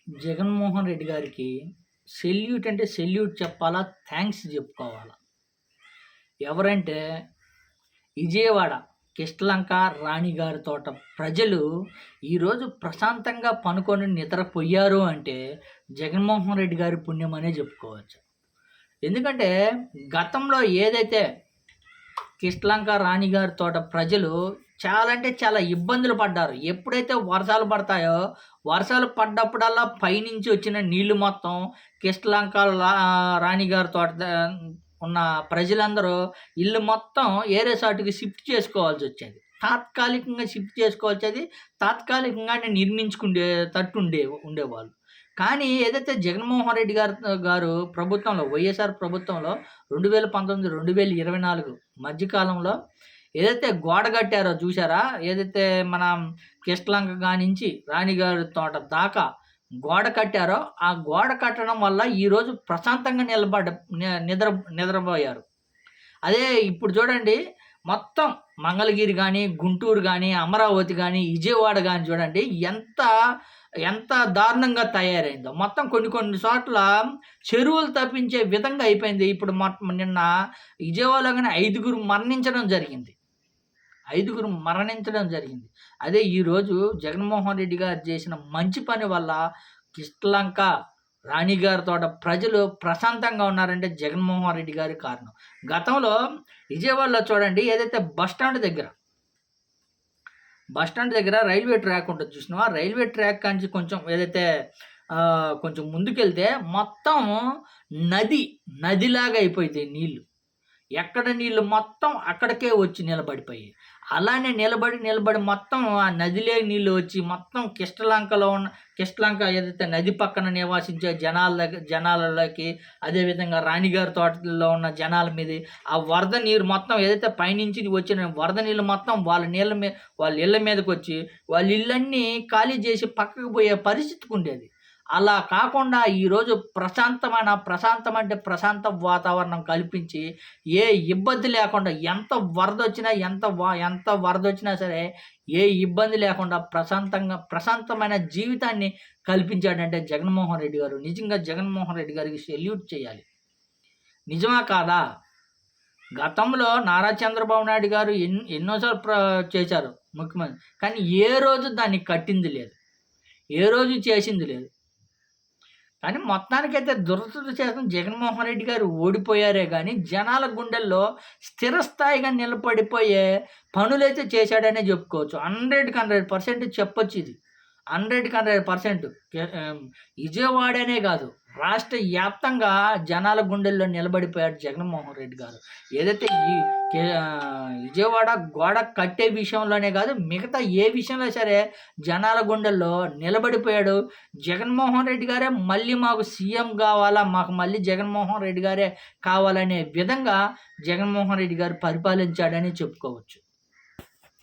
జగన్మోహన్ రెడ్డి గారికి సెల్యూట్ అంటే సెల్యూట్ చెప్పాలా, థ్యాంక్స్ చెప్పుకోవాలా. ఎవరంటే విజయవాడ కిష్టలంక రాణిగారి తోట ప్రజలు ఈరోజు ప్రశాంతంగా పనుకొని నిద్రపోయారు అంటే జగన్మోహన్ రెడ్డి గారి పుణ్యం అనే చెప్పుకోవచ్చు. ఎందుకంటే గతంలో ఏదైతే కిష్టలంక రాణిగారి తోట ప్రజలు చాలా అంటే చాలా ఇబ్బందులు పడ్డారు. ఎప్పుడైతే వర్షాలు పడతాయో వర్షాలు పడ్డప్పుడల్లా పైనుంచి వచ్చిన నీళ్లు మొత్తం కిష్టలంక రాణిగారి తోట ఉన్న ప్రజలందరూ ఇల్లు మొత్తం ఏరే సాటుకి షిఫ్ట్ చేసుకోవాల్సి వచ్చేది. తాత్కాలికంగా షిఫ్ట్ చేసుకోవాల్సేది, తాత్కాలికంగానే నిర్మించుకునే తట్టు ఉండేవాళ్ళు. కానీ ఏదైతే జగన్మోహన్ రెడ్డి గారు ప్రభుత్వంలో, వైఎస్ఆర్ ప్రభుత్వంలో 2019, 2024 మధ్యకాలంలో ఏదైతే గోడ కట్టారో చూసారా? ఏదైతే మన కిష్టలంక కానించి రాణిగారి తోట దాకా గోడ కట్టారో, ఆ గోడ కట్టడం వల్ల ఈరోజు ప్రశాంతంగా నిద్రపోయారు. అదే ఇప్పుడు చూడండి, మొత్తం మంగళగిరి కానీ, గుంటూరు కానీ, అమరావతి కానీ, విజయవాడ కానీ చూడండి ఎంత దారుణంగా తయారైందో. మొత్తం కొన్ని చోట్ల చెరువులు తప్పించే విధంగా అయిపోయింది. ఇప్పుడు నిన్న విజయవాడలో కానీ 5గురు మరణించడం జరిగింది. అదే ఈరోజు జగన్మోహన్ రెడ్డి గారు చేసిన మంచి పని వల్ల కిష్టలంక రాణిగారి తోట ప్రజలు ప్రశాంతంగా ఉన్నారంటే జగన్మోహన్ రెడ్డి గారి కారణం. గతంలో విజయవాడలో చూడండి, ఏదైతే బస్టాండ్ దగ్గర రైల్వే ట్రాక్ ఉంటుంది చూసినావా? రైల్వే ట్రాక్ కాంచి కొంచెం ఏదైతే కొంచెం ముందుకెళ్తే మొత్తం నదిలాగా అయిపోతాయి నీళ్ళు. ఎక్కడ నీళ్ళు మొత్తం అక్కడికే వచ్చి నిలబడిపోయాయి. అలానే నిలబడి మొత్తం ఆ నదిలే నీళ్ళు వచ్చి మొత్తం కిష్టలంక ఏదైతే నది పక్కన నివాసించే జనాలలోకి, అదేవిధంగా రాణిగారి తోటలో ఉన్న జనాల మీద ఆ వరద నీరు మొత్తం ఏదైతే పైనుంచి వచ్చిన వరద నీళ్ళు మొత్తం వాళ్ళ ఇళ్ళ మీదకి వచ్చి వాళ్ళ ఇళ్ళన్నీ ఖాళీ చేసి పక్కకు పోయే పరిస్థితికి ఉండేది. అలా కాకుండా ఈరోజు ప్రశాంతం అంటే ప్రశాంత వాతావరణం కల్పించి ఏ ఇబ్బంది లేకుండా ఎంత వరద వచ్చినా సరే ఏ ఇబ్బంది లేకుండా ప్రశాంతమైన జీవితాన్ని కల్పించాడంటే జగన్మోహన్ రెడ్డి గారు. నిజంగా జగన్మోహన్ రెడ్డి గారికి సెల్యూట్ చేయాలి. నిజమా కాదా? గతంలో నారా చంద్రబాబు నాయుడు గారు ఎన్నోసార్లు చేశారు ముఖ్యమంత్రి, కానీ ఏ రోజు దాన్ని కట్టింది లేదు, ఏ రోజు చేసింది లేదు. కానీ మొత్తానికైతే దురదృష్టం జగన్మోహన్ రెడ్డి గారు ఓడిపోయారే కానీ జనాల గుండెల్లో స్థిరస్థాయిగా నిలబడిపోయే పనులైతే చేశాడనే చెప్పుకోవచ్చు. 100% చెప్పొచ్చు. ఇది 100% విజయవాడనే కాదు, రాష్ట్ర వ్యాప్తంగా జనాల గుండెల్లో నిలబడిపోయాడు జగన్మోహన్ రెడ్డి గారు. ఏదైతే ఈ విజయవాడ గోడ కట్టే విషయంలోనే కాదు, మిగతా ఏ విషయంలో సరే జనాల గుండెల్లో నిలబడిపోయాడు. జగన్మోహన్ రెడ్డి గారే మళ్ళీ మాకు సీఎం కావాలా, మాకు మళ్ళీ జగన్మోహన్ రెడ్డి గారే కావాలనే విధంగా జగన్మోహన్ రెడ్డి గారు పరిపాలించాడని చెప్పుకోవచ్చు.